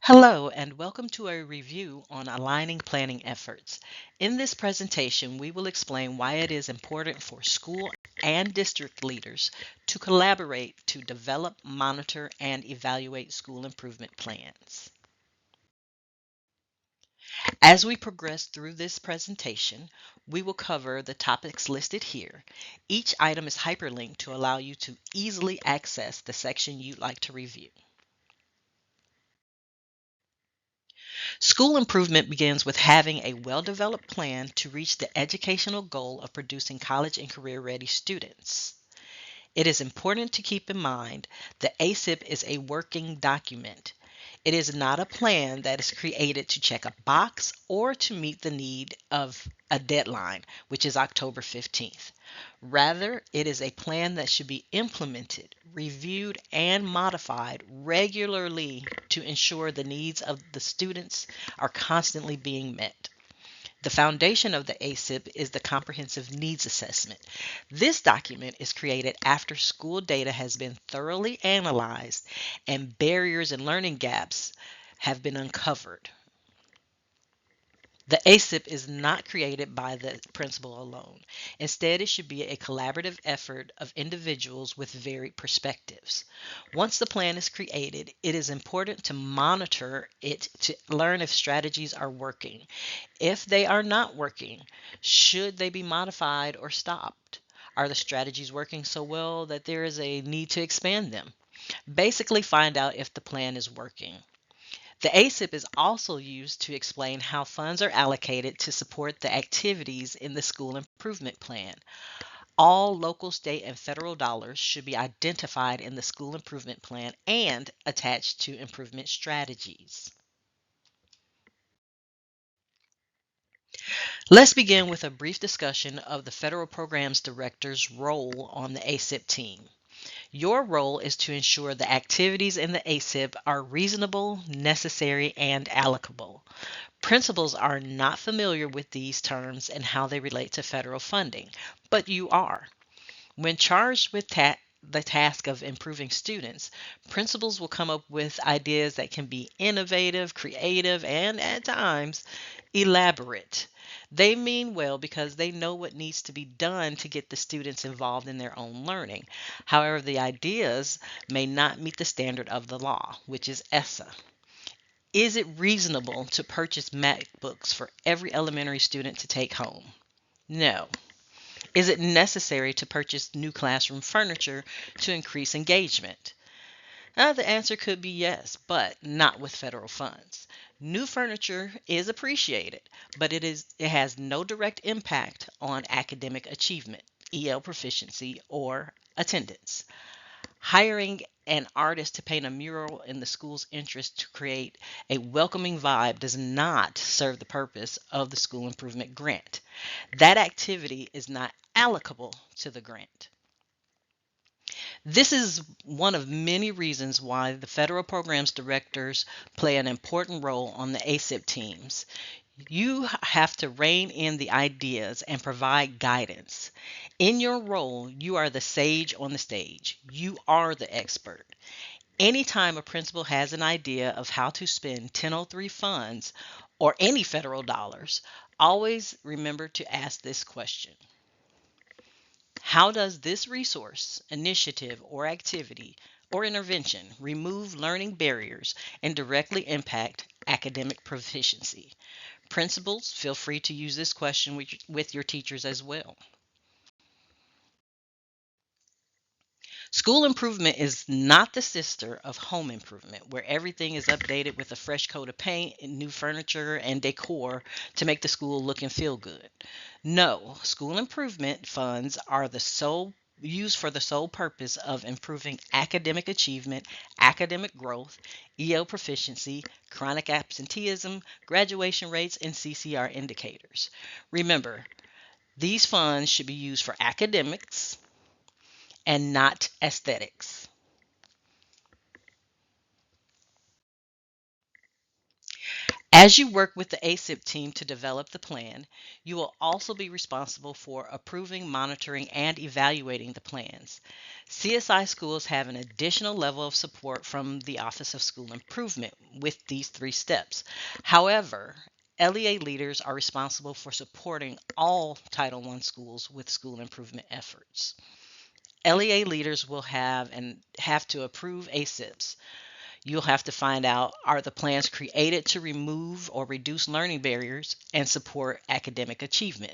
Hello, and welcome to a review on aligning planning efforts. In this presentation, we will explain why it is important for school and district leaders to collaborate to develop, monitor, and evaluate school improvement plans. As we progress through this presentation, we will cover the topics listed here. Each item is hyperlinked to allow you to easily access the section you'd like to review. School improvement begins with having a well-developed plan to reach the educational goal of producing college and career-ready students. It is important to keep in mind that ACIP is a working document. It is not a plan that is created to check a box or to meet the need of a deadline, which is October 15th. Rather, it is a plan that should be implemented, reviewed, and modified regularly to ensure the needs of the students are constantly being met. The foundation of the ACIP is the Comprehensive Needs Assessment. This document is created after school data has been thoroughly analyzed and barriers and learning gaps have been uncovered. The ACIP is not created by the principal alone. Instead, it should be a collaborative effort of individuals with varied perspectives. Once the plan is created, it is important to monitor it to learn if strategies are working. If they are not working, should they be modified or stopped? Are the strategies working so well that there is a need to expand them? Basically, find out if the plan is working. The ACIP is also used to explain how funds are allocated to support the activities in the school improvement plan. All local, state, and federal dollars should be identified in the school improvement plan and attached to improvement strategies. Let's begin with a brief discussion of the Federal Programs Director's role on the ACIP team. Your role is to ensure the activities in the ACIP are reasonable, necessary, and allocable. Principals are not familiar with these terms and how they relate to federal funding, but you are. When charged with the task of improving students, principals will come up with ideas that can be innovative, creative, and at times elaborate. They mean well because they know what needs to be done to get the students involved in their own learning. However, the ideas may not meet the standard of the law, which is ESSA. Is it reasonable to purchase MacBooks for every elementary student to take home? No. Is it necessary to purchase new classroom furniture to increase engagement? The answer could be yes, but not with federal funds. New furniture is appreciated, but it has no direct impact on academic achievement, EL proficiency, or attendance. Hiring an artist to paint a mural in the school's interest to create a welcoming vibe does not serve the purpose of the school improvement grant. That activity is not allocable to the grant. This is one of many reasons why the federal programs directors play an important role on the ACIP teams. You have to rein in the ideas and provide guidance. In your role, you are the sage on the stage. You are the expert. Anytime a principal has an idea of how to spend 1003 funds or any federal dollars, always remember to ask this question. How does this resource, initiative, or activity or intervention remove learning barriers and directly impact academic proficiency? Principals, feel free to use this question with your teachers as well. School improvement is not the sister of home improvement, where everything is updated with a fresh coat of paint and new furniture and decor to make the school look and feel good. No, school improvement funds are the sole used for the sole purpose of improving academic achievement, academic growth, EL proficiency, chronic absenteeism, graduation rates, and CCR indicators. Remember, these funds should be used for academics and not aesthetics. As you work with the ACIP team to develop the plan, you will also be responsible for approving, monitoring, and evaluating the plans. CSI schools have an additional level of support from the Office of School Improvement with these three steps. However, LEA leaders are responsible for supporting all Title I schools with school improvement efforts. LEA leaders will have to approve ACIPs. You'll have to find out, are the plans created to remove or reduce learning barriers and support academic achievement?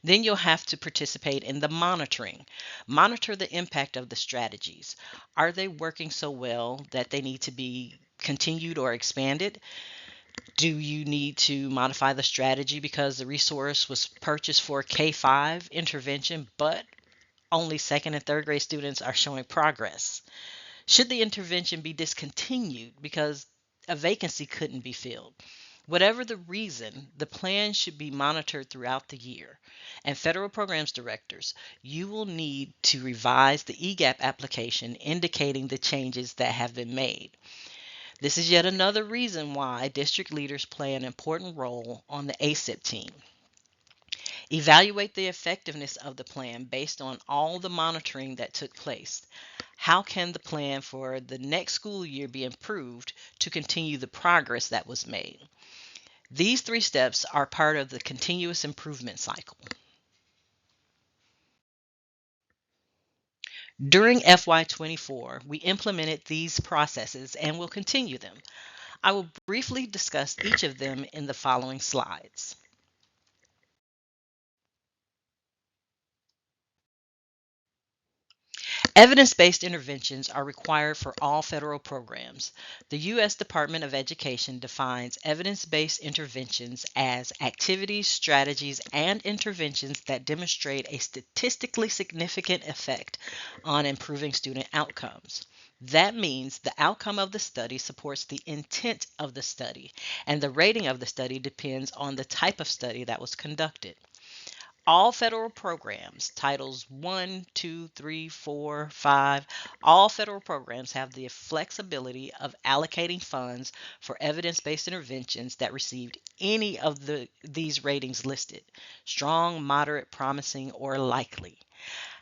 Then you'll have to participate in the monitoring. Monitor the impact of the strategies. Are they working so well that they need to be continued or expanded? Do you need to modify the strategy because the resource was purchased for K-5 intervention, but only second and third grade students are showing progress? Should the intervention be discontinued because a vacancy couldn't be filled? Whatever the reason, the plan should be monitored throughout the year. And federal programs directors, you will need to revise the EGAP application indicating the changes that have been made. This is yet another reason why district leaders play an important role on the ACIP team. Evaluate the effectiveness of the plan based on all the monitoring that took place. How can the plan for the next school year be improved to continue the progress that was made? These three steps are part of the continuous improvement cycle. During FY24, we implemented these processes and will continue them. I will briefly discuss each of them in the following slides. Evidence-based interventions are required for all federal programs. The U.S. Department of Education defines evidence-based interventions as activities, strategies, and interventions that demonstrate a statistically significant effect on improving student outcomes. That means the outcome of the study supports the intent of the study, and the rating of the study depends on the type of study that was conducted. All federal programs, Titles 1, 2, 3, 4, 5, all federal programs have the flexibility of allocating funds for evidence-based interventions that received any of these ratings listed: strong, moderate, promising, or likely.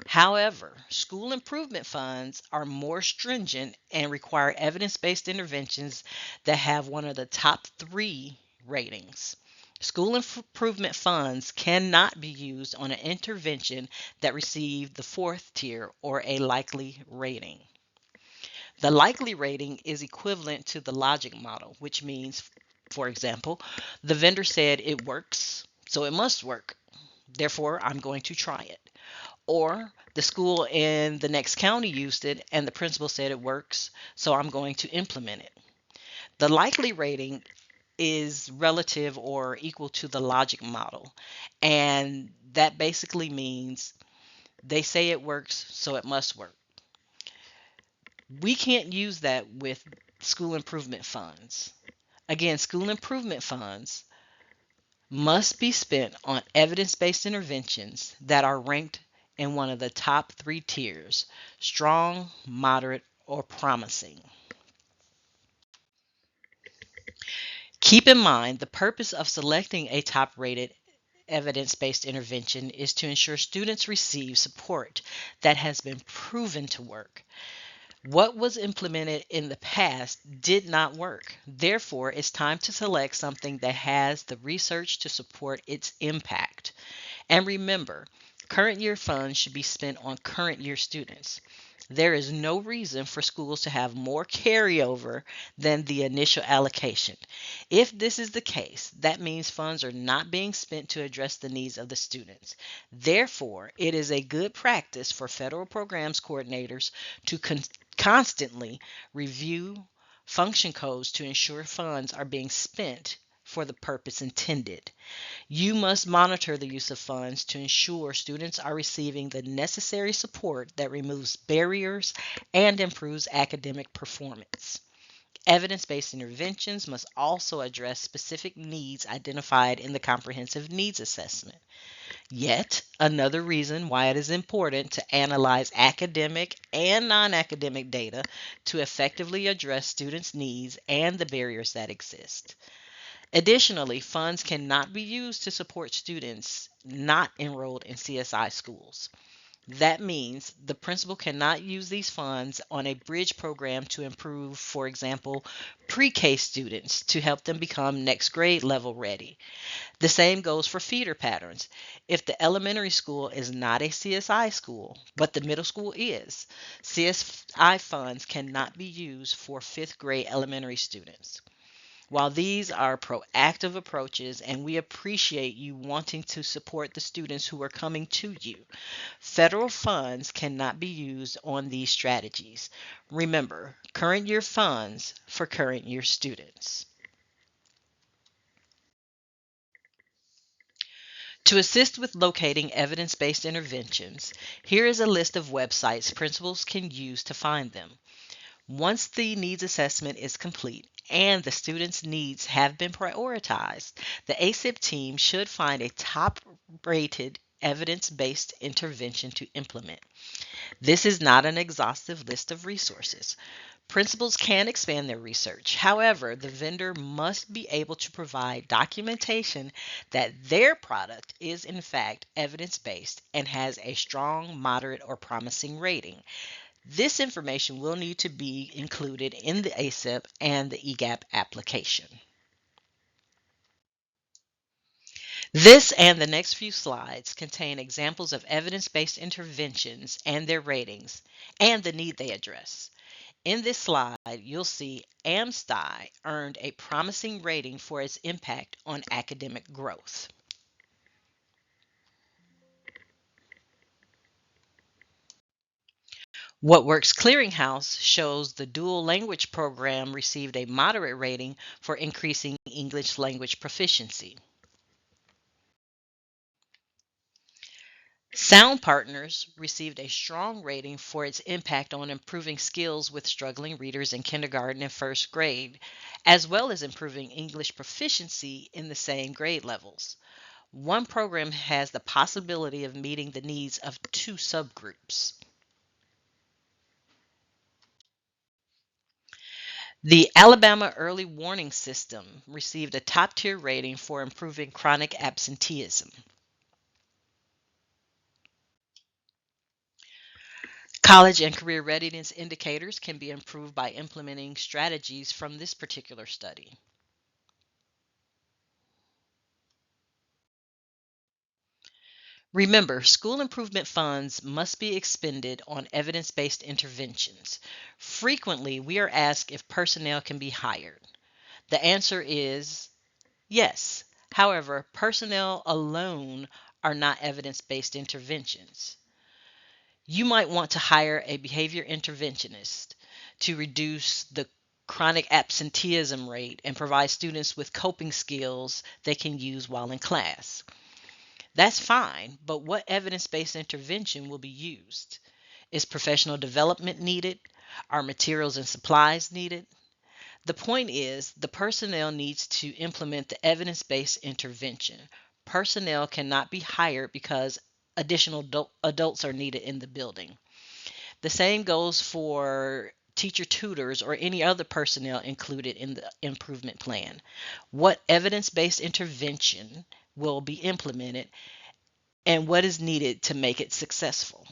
However, school improvement funds are more stringent and require evidence-based interventions that have one of the top three ratings. School improvement funds cannot be used on an intervention that received the fourth tier or a likely rating. The likely rating is equivalent to the logic model, which means, for example, the vendor said it works, so it must work. Therefore, I'm going to try it. Or the school in the next county used it and the principal said it works, so I'm going to implement it. The likely rating is relative or equal to the logic model. And that basically means they say it works, so it must work. We can't use that with school improvement funds. Again, school improvement funds must be spent on evidence-based interventions that are ranked in one of the top three tiers: strong, moderate, or promising. Keep in mind, the purpose of selecting a top-rated evidence-based intervention is to ensure students receive support that has been proven to work. What was implemented in the past did not work. Therefore, it's time to select something that has the research to support its impact. And remember, current year funds should be spent on current year students. There is no reason for schools to have more carryover than the initial allocation. If this is the case, that means funds are not being spent to address the needs of the students. Therefore, it is a good practice for federal programs coordinators to constantly review function codes to ensure funds are being spent for the purpose intended. You must monitor the use of funds to ensure students are receiving the necessary support that removes barriers and improves academic performance. Evidence-based interventions must also address specific needs identified in the comprehensive needs assessment. Yet another reason why it is important to analyze academic and non-academic data to effectively address students' needs and the barriers that exist. Additionally, funds cannot be used to support students not enrolled in CSI schools. That means the principal cannot use these funds on a bridge program to improve, for example, pre-K students to help them become next grade level ready. The same goes for feeder patterns. If the elementary school is not a CSI school, but the middle school is, CSI funds cannot be used for fifth grade elementary students. While these are proactive approaches and we appreciate you wanting to support the students who are coming to you, federal funds cannot be used on these strategies. Remember, current year funds for current year students. To assist with locating evidence-based interventions, here is a list of websites principals can use to find them. Once the needs assessment is complete and the students' needs have been prioritized, the ACIP team should find a top-rated evidence-based intervention to implement. This is not an exhaustive list of resources. Principals can expand their research. However, the vendor must be able to provide documentation that their product is in fact evidence-based and has a strong, moderate, or promising rating. This information will need to be included in the ACIP and the EGAP application. This and the next few slides contain examples of evidence-based interventions and their ratings and the need they address. In this slide, you'll see ALSDE earned a promising rating for its impact on academic growth. What Works Clearinghouse shows the dual language program received a moderate rating for increasing English language proficiency. Sound Partners received a strong rating for its impact on improving skills with struggling readers in kindergarten and first grade, as well as improving English proficiency in the same grade levels. One program has the possibility of meeting the needs of two subgroups. The Alabama Early Warning System received a top-tier rating for improving chronic absenteeism. College and career readiness indicators can be improved by implementing strategies from this particular study. Remember, school improvement funds must be expended on evidence-based interventions. Frequently, we are asked if personnel can be hired. The answer is yes. However, personnel alone are not evidence-based interventions. You might want to hire a behavior interventionist to reduce the chronic absenteeism rate and provide students with coping skills they can use while in class. That's fine, but what evidence-based intervention will be used? Is professional development needed? Are materials and supplies needed? The point is, the personnel needs to implement the evidence-based intervention. Personnel cannot be hired because additional adults are needed in the building. The same goes for teacher tutors or any other personnel included in the improvement plan. What evidence-based intervention will be implemented and what is needed to make it successful?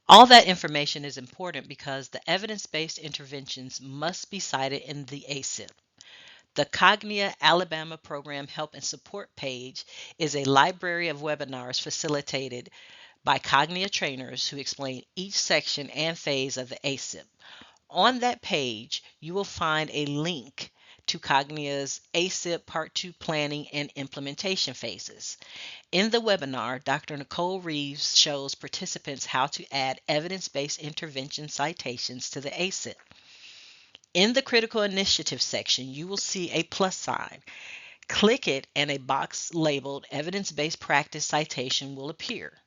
All that information is important because the evidence-based interventions must be cited in the ACIP. The Cognia Alabama Program Help and Support page is a library of webinars facilitated by Cognia trainers who explain each section and phase of the ACIP. On that page, you will find a link to Cognia's ACIP Part 2 planning and implementation phases. In the webinar, Dr. Nicole Reeves shows participants how to add evidence-based intervention citations to the ACIP. In the critical initiative section, you will see a plus sign. Click it and a box labeled evidence-based practice citation will appear.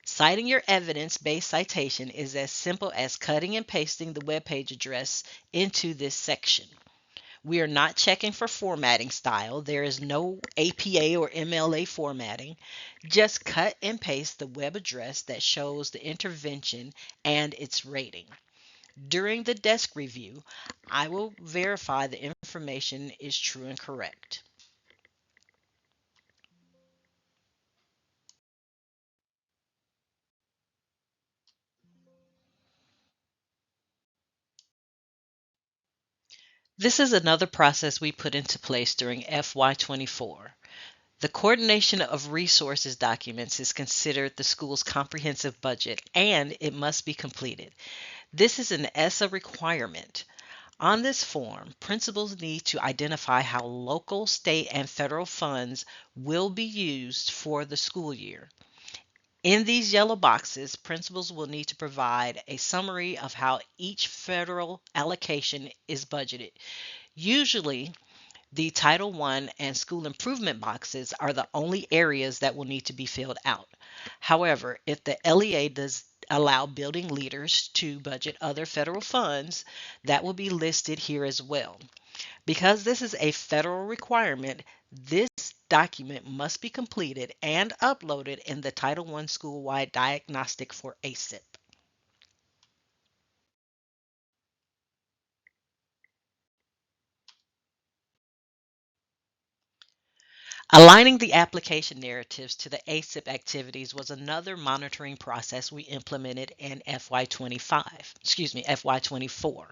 Citing your evidence-based citation is as simple as cutting and pasting the web page address into this section. We are not checking for formatting style. There is no APA or MLA formatting. Just cut and paste the web address that shows the intervention and its rating. During the desk review, I will verify the information is true and correct. This is another process we put into place during FY24. The coordination of resources documents is considered the school's comprehensive budget and it must be completed. This is an ESSA requirement. On this form, principals need to identify how local, state, and federal funds will be used for the school year. In these yellow boxes, principals will need to provide a summary of how each federal allocation is budgeted. Usually, the Title I and school improvement boxes are the only areas that will need to be filled out. However, if the LEA does allow building leaders to budget other federal funds, that will be listed here as well. Because this is a federal requirement, this document must be completed and uploaded in the Title I school-wide diagnostic for ACIP. Aligning the application narratives to the ACIP activities was another monitoring process we implemented in FY24.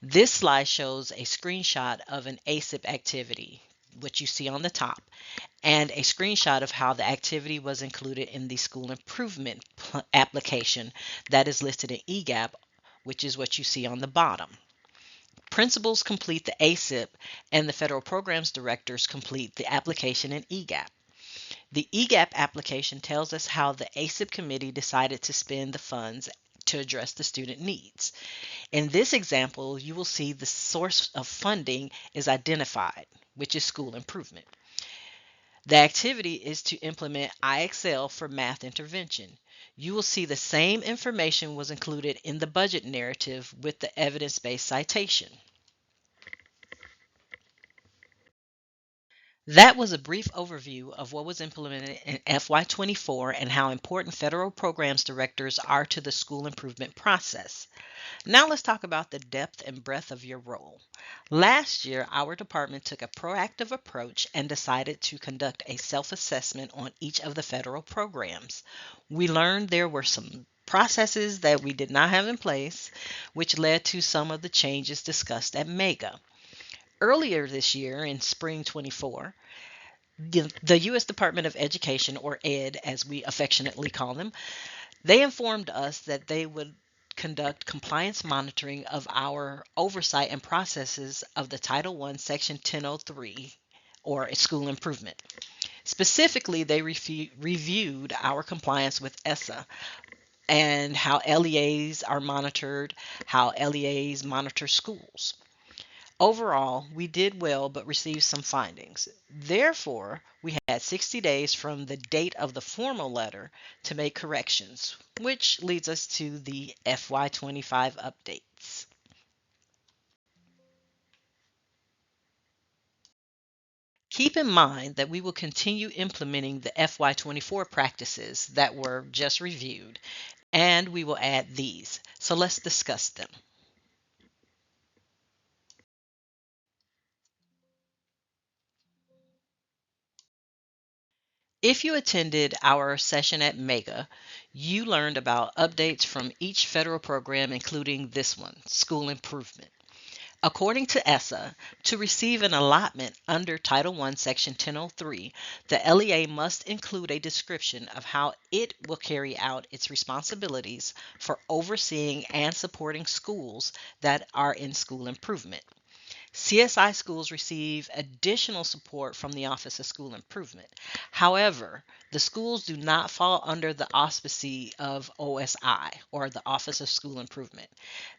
This slide shows a screenshot of an ACIP activity, which you see on the top, and a screenshot of how the activity was included in the school improvement application that is listed in EGAP, which is what you see on the bottom. Principals complete the ACIP and the federal programs directors complete the application in EGAP. The EGAP application tells us how the ACIP committee decided to spend the funds to address the student needs. In this example, you will see the source of funding is identified, which is school improvement. The activity is to implement IXL for math intervention. You will see the same information was included in the budget narrative with the evidence-based citation. That was a brief overview of what was implemented in FY24 and how important federal programs directors are to the school improvement process. Now let's talk about the depth and breadth of your role. Last year, our department took a proactive approach and decided to conduct a self-assessment on each of the federal programs. We learned there were some processes that we did not have in place, which led to some of the changes discussed at MEGA. Earlier this year, in spring 24, the U.S. Department of Education, or ED as we affectionately call them, they informed us that they would conduct compliance monitoring of our oversight and processes of the Title I, Section 1003, or school improvement. Specifically, they reviewed our compliance with ESSA and how LEAs are monitored, how LEAs monitor schools. Overall, we did well but received some findings. Therefore, we had 60 days from the date of the formal letter to make corrections, which leads us to the FY25 updates. Keep in mind that we will continue implementing the FY24 practices that were just reviewed, and we will add these. So let's discuss them. If you attended our session at MEGA, you learned about updates from each federal program, including this one, School Improvement. According to ESSA, to receive an allotment under Title I, Section 1003, the LEA must include a description of how it will carry out its responsibilities for overseeing and supporting schools that are in school improvement. CSI schools receive additional support from the Office of School Improvement. However, the schools do not fall under the auspices of OSI, or the Office of School Improvement.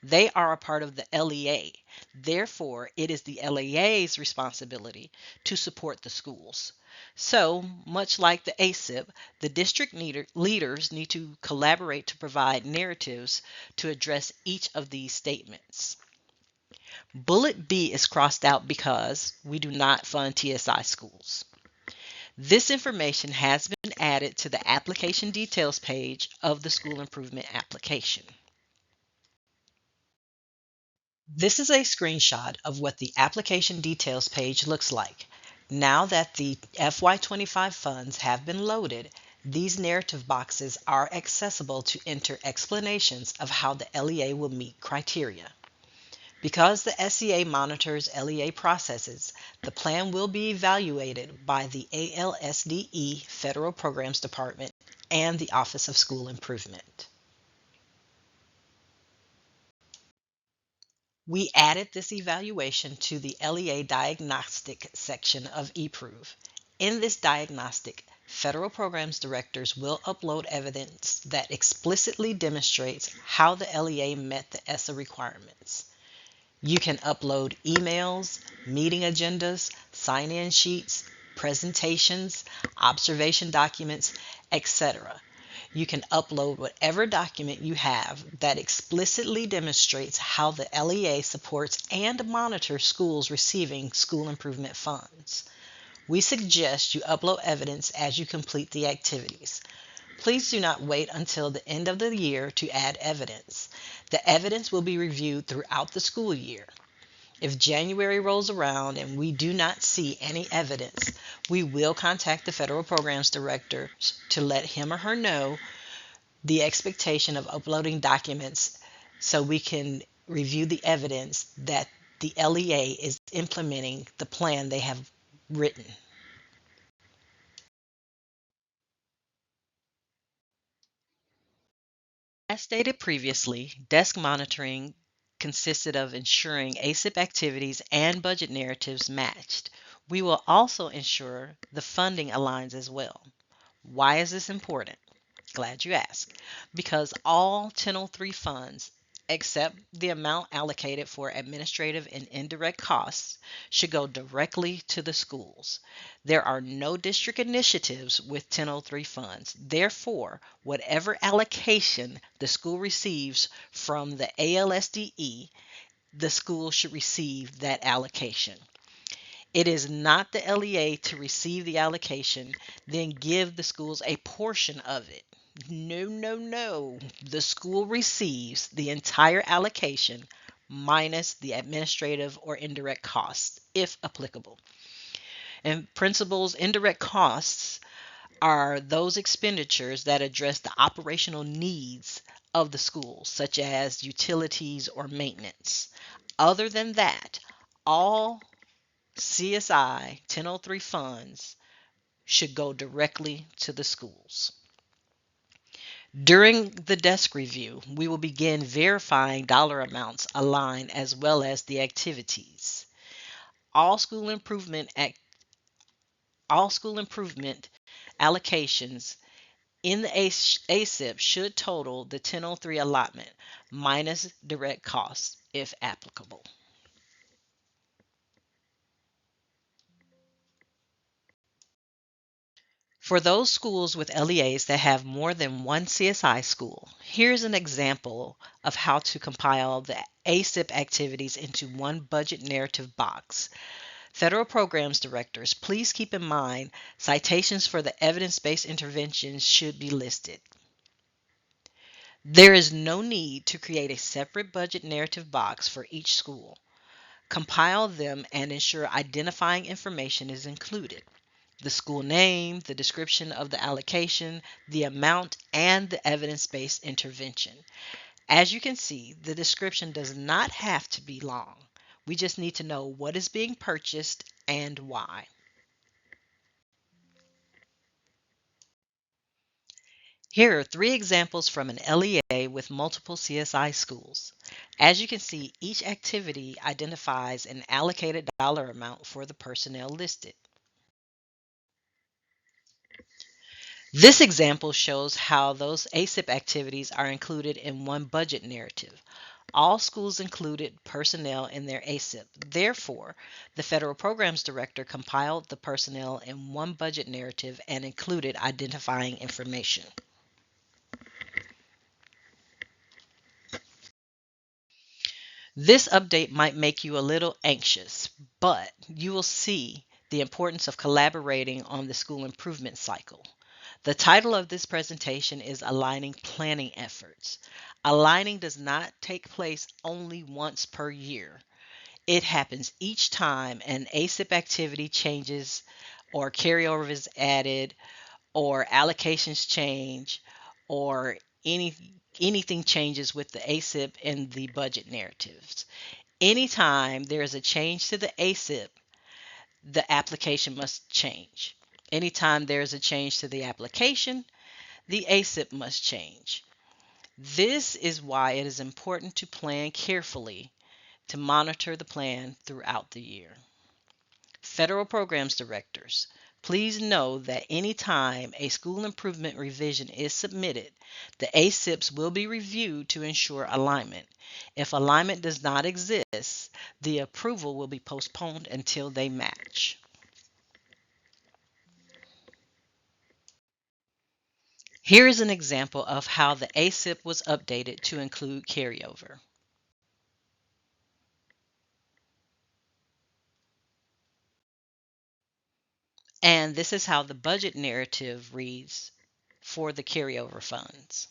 They are a part of the LEA. Therefore, it is the LEA's responsibility to support the schools. So, much like the ACIP, the district leaders need to collaborate to provide narratives to address each of these statements. Bullet B is crossed out because we do not fund TSI schools. This information has been added to the application details page of the school improvement application. This is a screenshot of what the application details page looks like. Now that the FY25 funds have been loaded, these narrative boxes are accessible to enter explanations of how the LEA will meet criteria. Because the SEA monitors LEA processes, the plan will be evaluated by the ALSDE Federal Programs Department and the Office of School Improvement. We added this evaluation to the LEA diagnostic section of eProve. In this diagnostic, federal programs directors will upload evidence that explicitly demonstrates how the LEA met the ESSA requirements. You can upload emails, meeting agendas, sign-in sheets, presentations, observation documents, etc. You can upload whatever document you have that explicitly demonstrates how the LEA supports and monitors schools receiving school improvement funds. We suggest you upload evidence as you complete the activities. Please do not wait until the end of the year to add evidence. The evidence will be reviewed throughout the school year. If January rolls around and we do not see any evidence, we will contact the federal programs director to let him or her know the expectation of uploading documents so we can review the evidence that the LEA is implementing the plan they have written. As stated previously, desk monitoring consisted of ensuring ACIP activities and budget narratives matched. We will also ensure the funding aligns as well. Why is this important? Glad you asked. Because all 1003 funds, except the amount allocated for administrative and indirect costs, should go directly to the schools. There are no district initiatives with 1003 funds. Therefore, whatever allocation the school receives from the ALSDE, the school should receive that allocation. It is not the LEA to receive the allocation, then give the schools a portion of it. No, no, no. The school receives the entire allocation minus the administrative or indirect costs, if applicable. And principals, indirect costs are those expenditures that address the operational needs of the school, such as utilities or maintenance. Other than that, all CSI 1003 funds should go directly to the schools. During the desk review, we will begin verifying dollar amounts align as well as the activities. All school improvement allocations in the ACIP should total the 1003 allotment minus direct costs if applicable. For those schools with LEAs that have more than one CSI school, here's an example of how to compile the ACIP activities into one budget narrative box. Federal programs directors, please keep in mind citations for the evidence-based interventions should be listed. There is no need to create a separate budget narrative box for each school. Compile them and ensure identifying information is included. The school name, the description of the allocation, the amount, and the evidence-based intervention. As you can see, the description does not have to be long. We just need to know what is being purchased and why. Here are 3 examples from an LEA with multiple CSI schools. As you can see, each activity identifies an allocated dollar amount for the personnel listed. This example shows how those ACIP activities are included in one budget narrative. All schools included personnel in their ACIP. Therefore, the Federal Programs Director compiled the personnel in one budget narrative and included identifying information. This update might make you a little anxious, but you will see the importance of collaborating on the school improvement cycle. The title of this presentation is Aligning Planning Efforts. Aligning does not take place only once per year. It happens each time an ACIP activity changes or carryover is added or allocations change or any anything changes with the ACIP and the budget narratives. Anytime there is a change to the ACIP, the application must change. Anytime there is a change to the application, the ACIP must change. This is why it is important to plan carefully to monitor the plan throughout the year. Federal Programs Directors, please know that anytime a school improvement revision is submitted, the ACIPs will be reviewed to ensure alignment. If alignment does not exist, the approval will be postponed until they match. Here is an example of how the ACIP was updated to include carryover. And this is how the budget narrative reads for the carryover funds.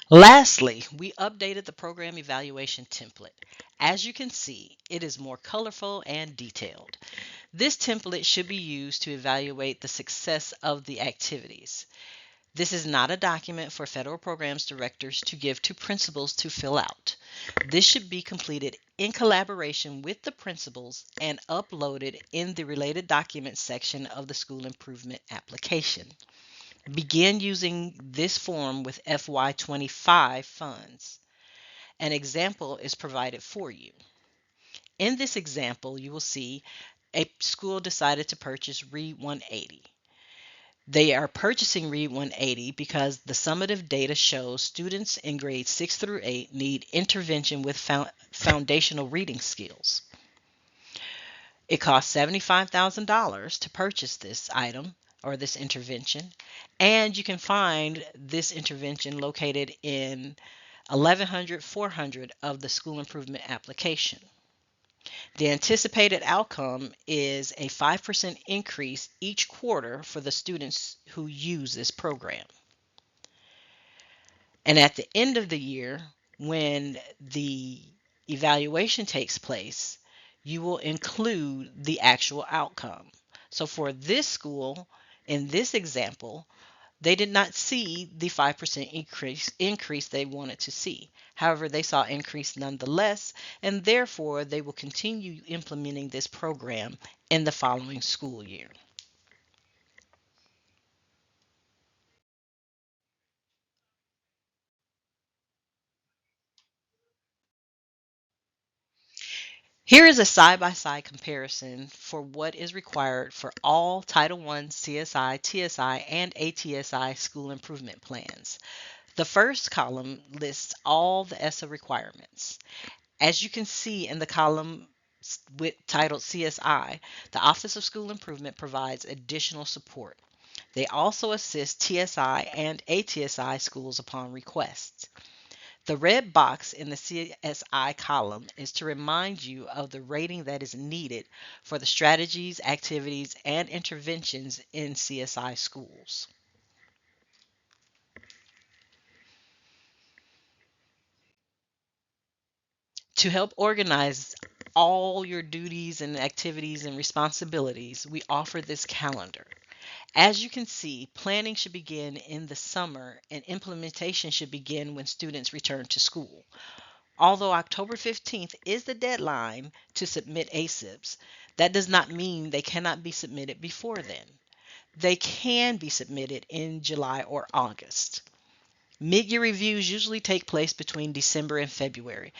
Lastly, we updated the program evaluation template. As you can see, it is more colorful and detailed. This template should be used to evaluate the success of the activities. This is not a document for federal programs directors to give to principals to fill out. This should be completed in collaboration with the principals and uploaded in the related documents section of the school improvement application. Begin using this form with FY25 funds. An example is provided for you. In this example, you will see a school decided to purchase Read 180. They are purchasing Read 180 because the summative data shows students in grades 6 through 8 need intervention with foundational reading skills. It costs $75,000 to purchase this item or this intervention, and you can find this intervention located in 1100-400 of the school improvement application. The anticipated outcome is a 5% increase each quarter for the students who use this program. And at the end of the year, when the evaluation takes place, you will include the actual outcome. So for this school, in this example, they did not see the 5% increase they wanted to see. However, they saw increase nonetheless, and therefore they will continue implementing this program in the following school year. Here is a side-by-side comparison for what is required for all Title I CSI, TSI, and ATSI school improvement plans. The first column lists all the ESSA requirements. As you can see in the column titled CSI, the Office of School Improvement provides additional support. They also assist TSI and ATSI schools upon request. The red box in the CSI column is to remind you of the rating that is needed for the strategies, activities, and interventions in CSI schools. To help organize all your duties and activities and responsibilities, we offer this calendar. As you can see, planning should begin in the summer and implementation should begin when students return to school. Although October 15th is the deadline to submit ACIPs, that does not mean they cannot be submitted before then. They can be submitted in July or August. Mid-year reviews usually take place between December and February.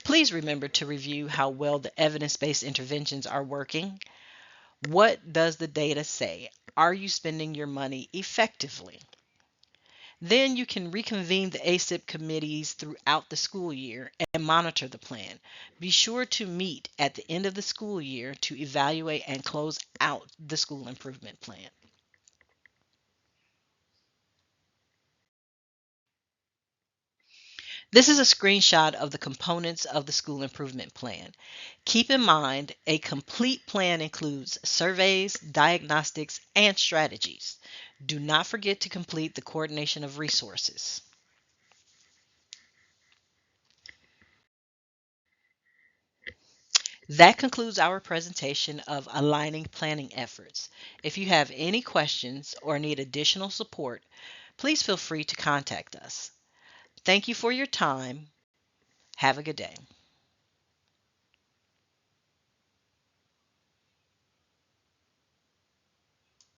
Please remember to review how well the evidence-based interventions are working. What does the data say? Are you spending your money effectively? Then you can reconvene the ACIP committees throughout the school year and monitor the plan. Be sure to meet at the end of the school year to evaluate and close out the school improvement plan. This is a screenshot of the components of the school improvement plan. Keep in mind, a complete plan includes surveys, diagnostics, and strategies. Do not forget to complete the coordination of resources. That concludes our presentation of aligning planning efforts. If you have any questions or need additional support, please feel free to contact us. Thank you for your time. Have a good day.